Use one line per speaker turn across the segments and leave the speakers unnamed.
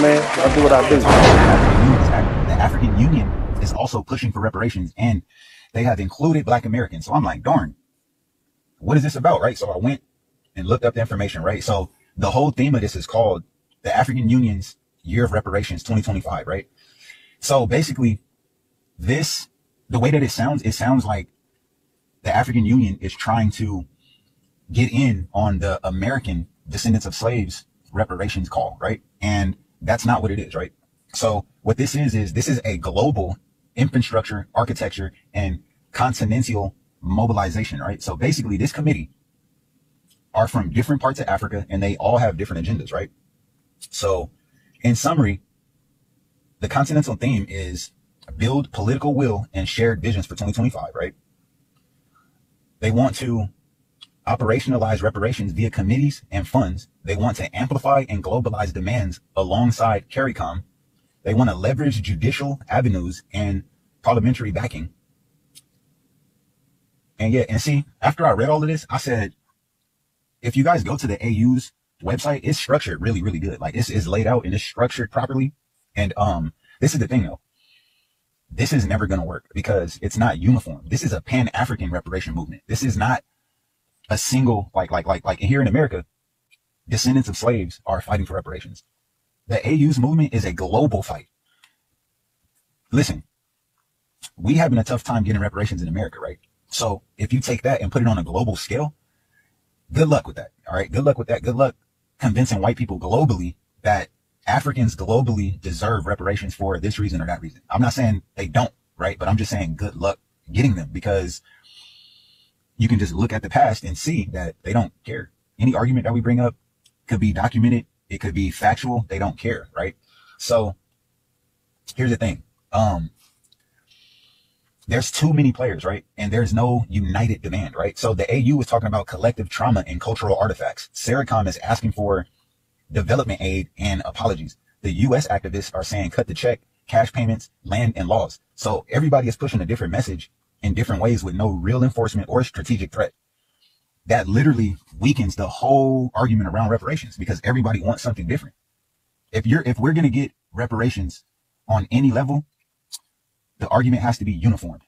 man. I do what I do.
The African Union is also pushing for reparations, and they have included Black Americans. So I'm like, darn, what is this about, right? So I went and looked up the information, right? So the whole theme of this is called the African Union's Year of Reparations 2025, right? So basically, the way that it sounds like the African Union is trying to get in on the American descendants of slaves reparations call, right? And that's not what it is, right? So what this is this is a global infrastructure, architecture, and continental mobilization, right? So basically this committee are from different parts of Africa, and they all have different agendas, right? So in summary, the continental theme is build political will and shared visions for 2025, right? They want to operationalize reparations via committees and funds. They want to amplify and globalize demands alongside CARICOM. They want to leverage judicial avenues and parliamentary backing. And yeah, and see, after I read all of this, I said, if you guys go to the AU's website, it's structured really, really good. Like it's laid out and it's structured properly. And this is the thing though. This is never going to work because it's not uniform. This is a Pan-African reparation movement. This is not a single, like here in America, descendants of slaves are fighting for reparations. The AU's movement is a global fight. Listen, we having a tough time getting reparations in America, right? So if you take that and put it on a global scale, good luck with that. All right. Good luck with that. Good luck convincing white people globally that Africans globally deserve reparations for this reason or that reason. I'm not saying they don't, right? But I'm just saying good luck getting them, because you can just look at the past and see that they don't care. Any argument that we bring up could be documented. It could be factual. They don't care, right? So here's the thing. There's too many players, right? And there's no united demand, right? So the AU is talking about collective trauma and cultural artifacts. CARICOM is asking for development aid and apologies. The U.S. activists are saying cut the check, cash payments, land, and laws. So everybody is pushing a different message in different ways with no real enforcement or strategic threat. That literally weakens the whole argument around reparations, because everybody wants something different. If we're going to get reparations on any level, the argument has to be uniformed,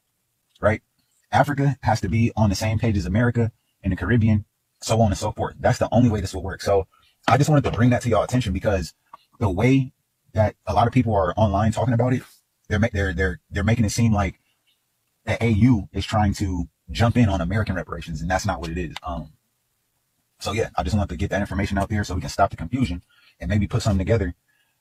right? Africa has to be on the same page as America and the Caribbean, so on and so forth. That's the only way this will work. So I just wanted to bring that to y'all attention, because the way that a lot of people are online talking about it, they're making it seem like the AU is trying to jump in on American reparations, and that's not what it is. So yeah, I just wanted to get that information out there so we can stop the confusion and maybe put something together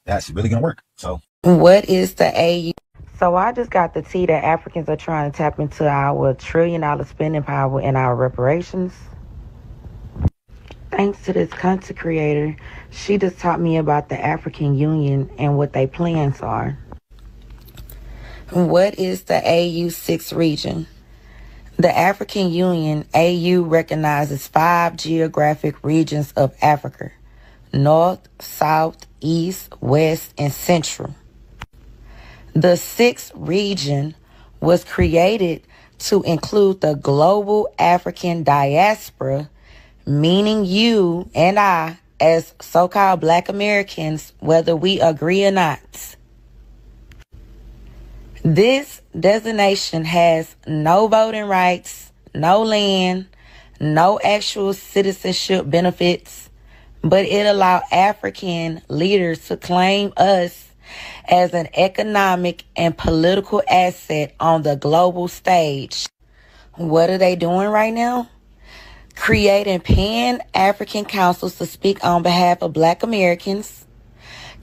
that's really gonna work. So
what is the AU? So I just got the tea that Africans are trying to tap into our $1 trillion spending power in our reparations. Thanks to this content creator, she just taught me about the African Union and what their plans are. What is the AU 6th region? The African Union, AU, recognizes 5 geographic regions of Africa: North, South, East, West, and Central. The 6th region was created to include the global African diaspora, meaning you and I as so-called Black Americans, whether we agree or not. This designation has no voting rights, no land, no actual citizenship benefits, but it allows African leaders to claim us as an economic and political asset on the global stage. What are they doing right now? Creating Pan-African councils to speak on behalf of Black Americans,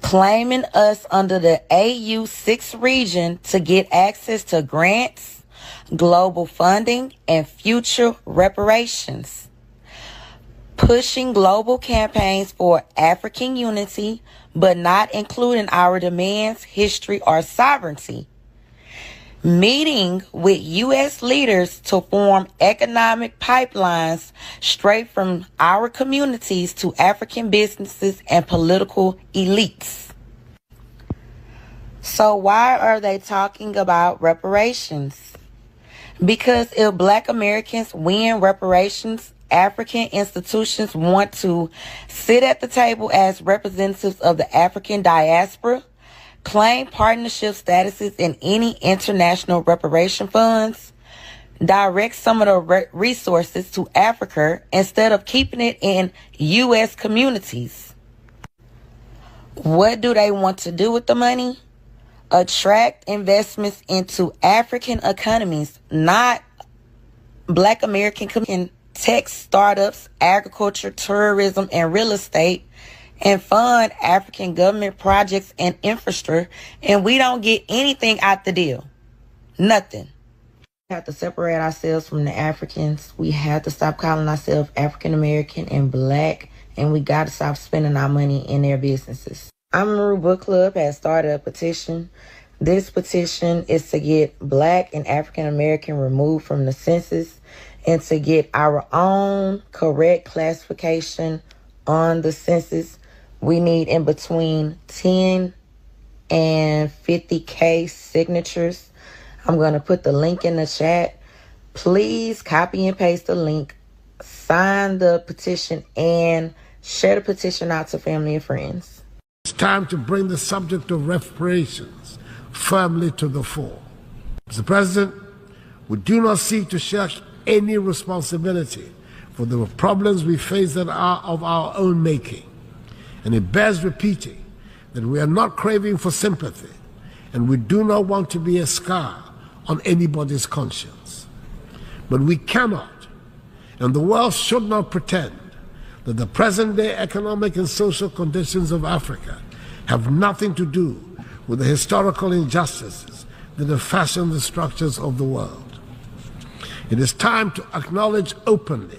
claiming us under the AU 6th region to get access to grants, global funding, and future reparations, pushing global campaigns for African unity, but not including our demands, history, or sovereignty, meeting with U.S. leaders to form economic pipelines straight from our communities to African businesses and political elites. So why are they talking about reparations? Because if Black Americans win reparations, African institutions want to sit at the table as representatives of the African diaspora, claim partnership statuses in any international reparation funds, direct some of the resources to Africa instead of keeping it in U.S. communities. What do they want to do with the money? Attract investments into African economies, not Black American tech startups, agriculture, tourism, and real estate, and fund African government projects and infrastructure, and we don't get anything out the deal. Nothing. We have to separate ourselves from the Africans. We have to stop calling ourselves African American and Black, and we got to stop spending our money in their businesses. Amaru Book Club has started a petition. This petition is to get Black and African American removed from the census and to get our own correct classification on the census. We need in between 10 and 50K signatures. I'm going to put the link in the chat. Please copy and paste the link, sign the petition, and share the petition out to family and friends.
It's time to bring the subject of reparations firmly to the fore. Mr. President, we do not seek to shirk any responsibility for the problems we face that are of our own making. And it bears repeating that we are not craving for sympathy, and we do not want to be a scar on anybody's conscience. But we cannot, and the world should not pretend that the present-day economic and social conditions of Africa have nothing to do with the historical injustices that have fashioned the structures of the world. It is time to acknowledge openly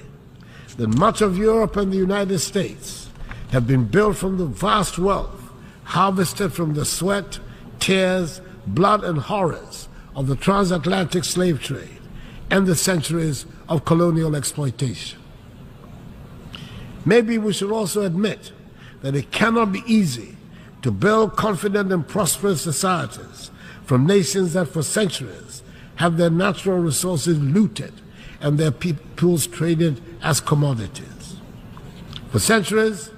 that much of Europe and the United States have been built from the vast wealth harvested from the sweat, tears, blood, and horrors of the transatlantic slave trade and the centuries of colonial exploitation. Maybe we should also admit that it cannot be easy to build confident and prosperous societies from nations that for centuries have their natural resources looted and their peoples traded as commodities. For centuries,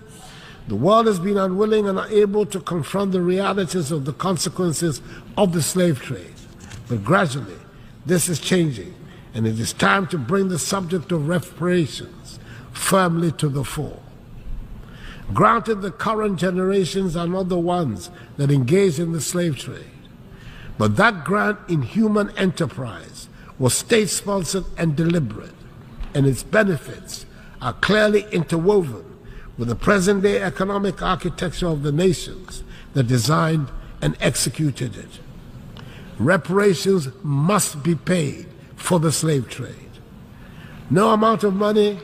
the world has been unwilling and unable to confront the realities of the consequences of the slave trade. But gradually, this is changing, and it is time to bring the subject of reparations firmly to the fore. Granted, the current generations are not the ones that engaged in the slave trade, but that grand inhuman enterprise was state-sponsored and deliberate, and its benefits are clearly interwoven with the present-day economic architecture of the nations that designed and executed it. Reparations must be paid for the slave trade. No amount of money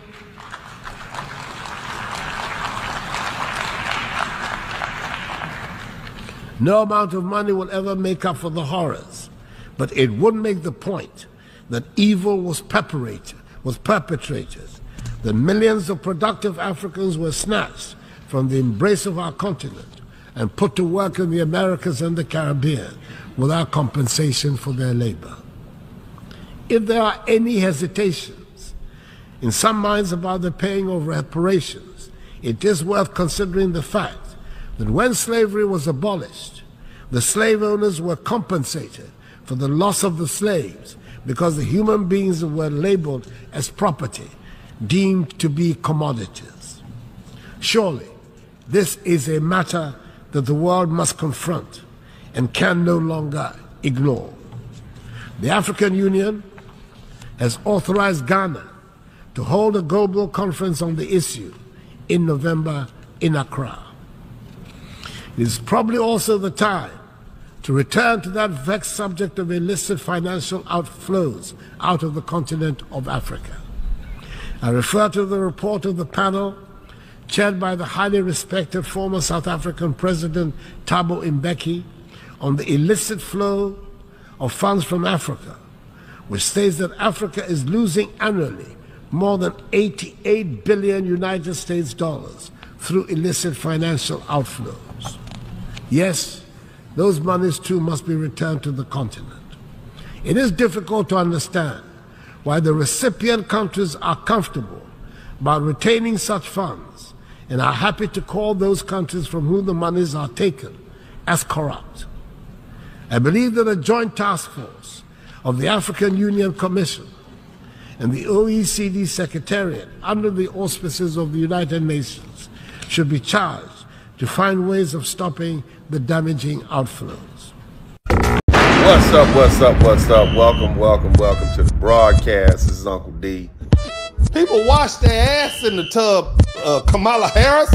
will ever make up for the horrors, but it would make the point that evil was perpetrated, that millions of productive Africans were snatched from the embrace of our continent and put to work in the Americas and the Caribbean without compensation for their labor. If there are any hesitations in some minds about the paying of reparations, it is worth considering the fact that when slavery was abolished, the slave owners were compensated for the loss of the slaves because the human beings were labeled as property, deemed to be commodities. Surely, this is a matter that the world must confront and can no longer ignore. The African Union has authorized Ghana to hold a global conference on the issue in November in Accra. It is probably also the time to return to that vexed subject of illicit financial outflows out of the continent of Africa. I refer to the report of the panel chaired by the highly respected former South African President Thabo Mbeki on the illicit flow of funds from Africa, which states that Africa is losing annually more than 88 billion United States dollars through illicit financial outflows. Yes, those monies too must be returned to the continent. It is difficult to understand why the recipient countries are comfortable about retaining such funds and are happy to call those countries from whom the monies are taken as corrupt. I believe that a joint task force of the African Union Commission and the OECD Secretariat, under the auspices of the United Nations, should be charged to find ways of stopping the damaging outflows.
What's up, what's up, what's up? Welcome to the broadcast. This is Uncle D.
People wash their ass in the tub, Kamala Harris.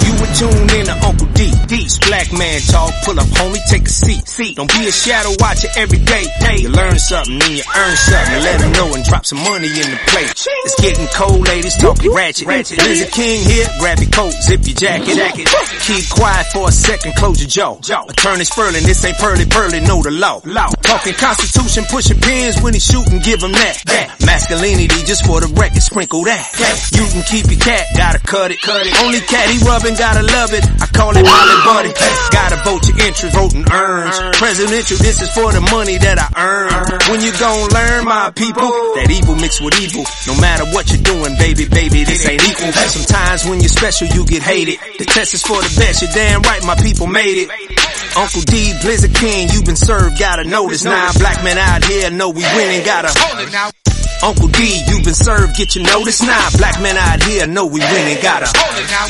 You would tune in to Uncle D. This black man talk, pull up homie, take a seat. Don't be a shadow watcher every day. You learn something and you earn something. Let them know and drop some money in the plate. It's getting cold, ladies, talking ratchet. There's a king here, grab your coat, zip your jacket. Keep quiet for a second, close your jaw. Attorney Spurling, this ain't pearly, know the law. Talking Constitution, pushing pins when he shooting, give him that. Masculinity, just for the record, sprinkle that. You can keep your cat, gotta cut it. Only cat he rubbing, gotta love it. I call it Molly Buddy. Gotta vote your interest, voting earns. Presidential, this is for the money that I earn. When you gon' learn, my people, that evil mixed with evil. No matter what you're doing, baby, this ain't equal. Sometimes when you're special, you get hated. The test is for the best, you're damn right, my people made it. Uncle D, Blizzard King, you been served, gotta know this now. Black men out here know we winning, gotta hold it now. Uncle D, you been served, get your notice now. Black men out here know we winning, gotta hold it now.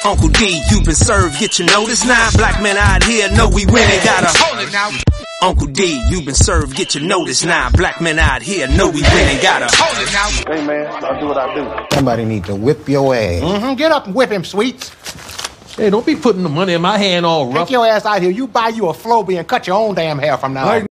Uncle D, you been served, get your notice now. Black men out here know we winning, gotta hold it now. Uncle D, you been served, get your notice now. Black men out here know we winning, gotta hold it now.
Hey man, I'll do what I do.
Somebody need to whip your ass.
Get up and whip him, Sweets.
Hey, don't be putting the money in my hand all rough.
Take your ass out here. You buy you a Floby and cut your own damn hair from now on.